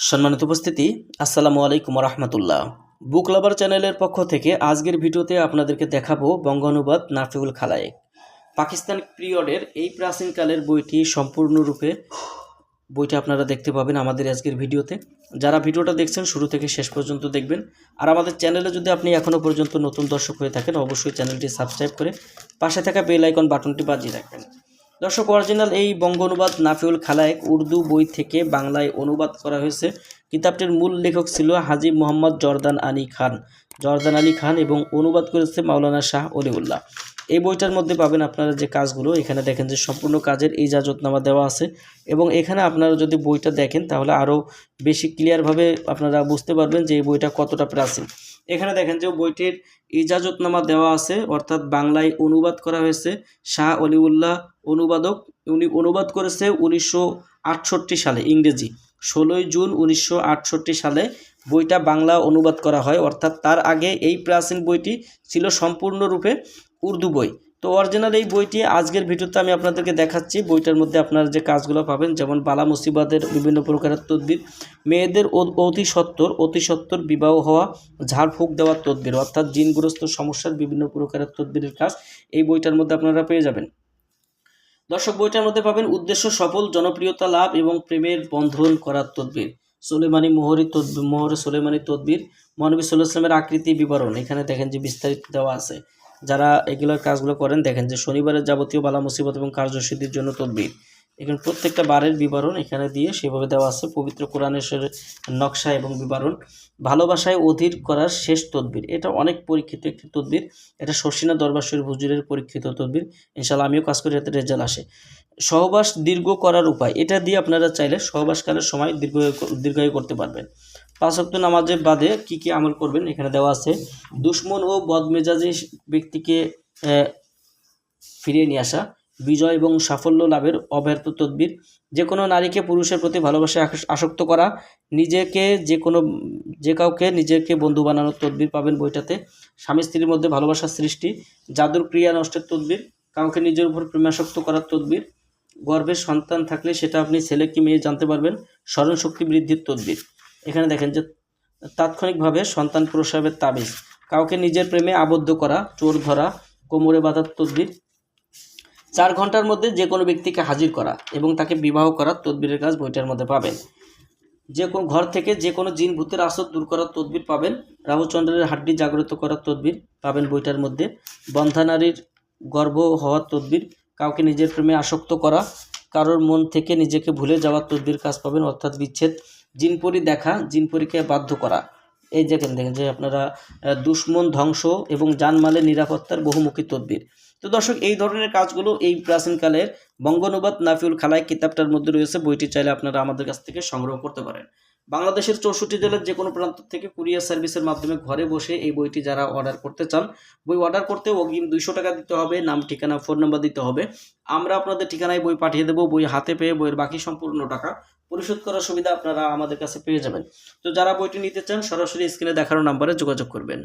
সম্মানিত উপস্থিতি, আসসালামু আলাইকুম রহমতুল্লাহ। বুক লাভার চ্যানেলের পক্ষ থেকে আজকের ভিডিওতে আপনাদেরকে দেখাবো বঙ্গানুবাদ নাফিউল খালায়েক। পাকিস্তান পিরিয়ডের এই প্রাচীনকালের বইটি সম্পূর্ণরূপে বইটা আপনারা দেখতে পাবেন আমাদের আজকের ভিডিওতে। যারা ভিডিওটা দেখছেন শুরু থেকে শেষ পর্যন্ত দেখবেন। আর আমাদের চ্যানেলে যদি আপনি এখনও পর্যন্ত নতুন দর্শক হয়ে থাকেন, অবশ্যই চ্যানেলটি সাবস্ক্রাইব করে পাশে থাকা বেল আইকন বাটনটি বাজিয়ে রাখবেন। দর্শক, অরিজিনাল এই বঙ্গ অনুবাদ নাফিউল খালায়েক উর্দু বই থেকে বাংলায় অনুবাদ করা হয়েছে। কিতাবটির মূল লেখক ছিল হাজী মোহাম্মদ জর্দান আলী খান এবং অনুবাদ করেছে মাওলানা শাহ অলিউল্লাহ। এই বইটার মধ্যে পাবেন আপনারা যে কাজগুলো, এখানে দেখেন যে সম্পূর্ণ কাজের ইজাজতনামা দেওয়া আছে এবং এখানে আপনারা যদি বইটা দেখেন তাহলে আরও বেশি ক্লিয়ারভাবে আপনারা বুঝতে পারবেন যে এই বইটা কতটা প্রাচীন। এখানে দেখেন যে বইটির ইজাজতনামা দেওয়া আছে, অর্থাৎ বাংলায় অনুবাদ করা হয়েছে। শাহ অলিউল্লাহ অনুবাদক, উনি অনুবাদ করেছে 1968 সালে, ইংরেজি 16 জুন 1968 সালে বইটা বাংলা অনুবাদ করা হয়। অর্থাৎ তার আগে এই প্রাচীন বইটি ছিল সম্পূর্ণরূপে উর্দু বই। তো অরিজিনাল এই বইটি আজকের ভিডিওতে আমি আপনাদেরকে দেখাচ্ছি। বইটার মধ্যে আপনারা যে কাজগুলো পাবেন, যেমন বালা মুসিবাদের বিভিন্ন প্রকারের তদবির, মেয়েদের অতি সত্বর বিবাহ হওয়া, ঝাড়ফুঁক দেওয়ার তদবির, অর্থাৎ জিনগ্রস্ত সমস্যার বিভিন্ন প্রকারের তদবিরের কাজ এই বইটার মধ্যে আপনারা পেয়ে যাবেন। দর্শক, বইটার মধ্যে পাবেন উদ্দেশ্য সফল, জনপ্রিয়তা লাভ এবং প্রেমের বন্ধন করার তদবির, সুলেমানি মোহরে সুলেমানি তদবির, মহানবী সাল্লাল্লাহু আলাইহি ওয়াসাল্লামের আকৃতি বিবরণ। এখানে দেখেন যে বিস্তারিত দেওয়া আছে। যারা এগুলোর কাজগুলো করেন দেখেন যে শনিবারের যাবতীয় বালা মুসিবত এবং কার্যসিদ্ধির জন্য তদবির। এখানে প্রত্যেকটা বারের বিবরণ এখানে দিয়ে সেভাবে দেওয়া আছে। পবিত্র কোরআনের নকশা এবং বিবরণ, ভালোবাসায় অধীর করার শেষ তদবির। এটা অনেক পরীক্ষিত একটি তদবির। এটা শর্ষিনা দরবার শরীফ হুজুরের পরীক্ষিত তদবির। ইনশাআল্লাহ আমিও কাজ করি, এতে রেজাল্ট আসে। সহবাস দীর্ঘ করার উপায়, এটা দিয়ে আপনারা চাইলে সহবাসকালের সময় দীর্ঘায়ু করতে পারবেন। 5 ওয়াক্ত নামাজের বাদে কি কি আমল করবেন এখানে দেওয়া আছে। দুশ্মন ও বদমেজাজি ব্যক্তিকে ফিরিয়ে নিয়ে আসা, বিজয় এবং সাফল্য লাভের অব্যর্থ তদবির, যে কোনো নারীকে পুরুষের প্রতি ভালোবাসায় আসক্ত করা, যে কাউকে নিজেকে বন্ধু বানানোর তদবির পাবেন বইটাতে। স্বামী স্ত্রীর মধ্যে ভালোবাসার সৃষ্টি, জাদুর ক্রিয়া নষ্টের তদবির, কাউকে নিজের উপর প্রেমাসক্ত করার তদবির, গর্ভের সন্তান থাকলে সেটা আপনি ছেলে কি মেয়ে জানতে পারবেন, স্মরণ শক্তি বৃদ্ধির তদবির। এখানে দেখেন যে তাৎক্ষণিকভাবে সন্তান প্রসবের তাবিজ, কাউকে নিজের প্রেমে আবদ্ধ করা, চোর ধরা, কোমরে বাঁধার তদবির, 4 ঘন্টার মধ্যে যে কোনো ব্যক্তিকে হাজির করা এবং তাকে বিবাহ করার তদবিরের কাজ বইটার মধ্যে পাবেন। যে কোনো ঘর থেকে যে কোনো জিন ভূতের আসর দূর করার তদবির পাবেন। রাহুচন্দ্রের হাড্ডি জাগ্রত করার তদবির পাবেন বইটার মধ্যে। বন্ধা নারীর গর্ভ হওয়ার তদবির, কাউকে নিজের প্রেমে আসক্ত করা, কারোর মন থেকে নিজেকে ভুলে যাওয়ার তদবির কাজ পাবেন, অর্থাৎ বিচ্ছেদ, জিনপরি দেখা, জিনপরিকে বাধ্য করা। এই দেখেন যে আপনারা দুশ্মন ধ্বংস এবং জানমালের নিরাপত্তার বহুমুখী তদবির। তো দর্শক, এই ধরনের কাজগুলো এই প্রাচীনকালের বঙ্গানুবাদ নাফিউল খালায়েক কিতাবটার মধ্যে রয়েছে। বইটি চাইলে আপনারা আমাদের কাছ থেকে সংগ্রহ করতে পারেন। বাংলাদেশের 64 জেলার যে কোনো প্রান্ত থেকে কুরিয়ার সার্ভিসের মাধ্যমে ঘরে বসে এই বইটি যারা অর্ডার করতে চান, বই অর্ডার করতে অগ্রিম 200 টাকা দিতে হবে, নাম ঠিকানা ফোন নাম্বার দিতে হবে। আমরা আপনাদের ঠিকানায় বই পাঠিয়ে দেবো। বই হাতে পেয়ে বইয়ের বাকি সম্পূর্ণ টাকা পরিশোধ করার সুবিধা আপনারা আমাদের কাছে পেয়ে যাবেন। তো যারা বইটি নিতে চান সরাসরি স্ক্রিনে দেখানো নাম্বারে যোগাযোগ করবেন।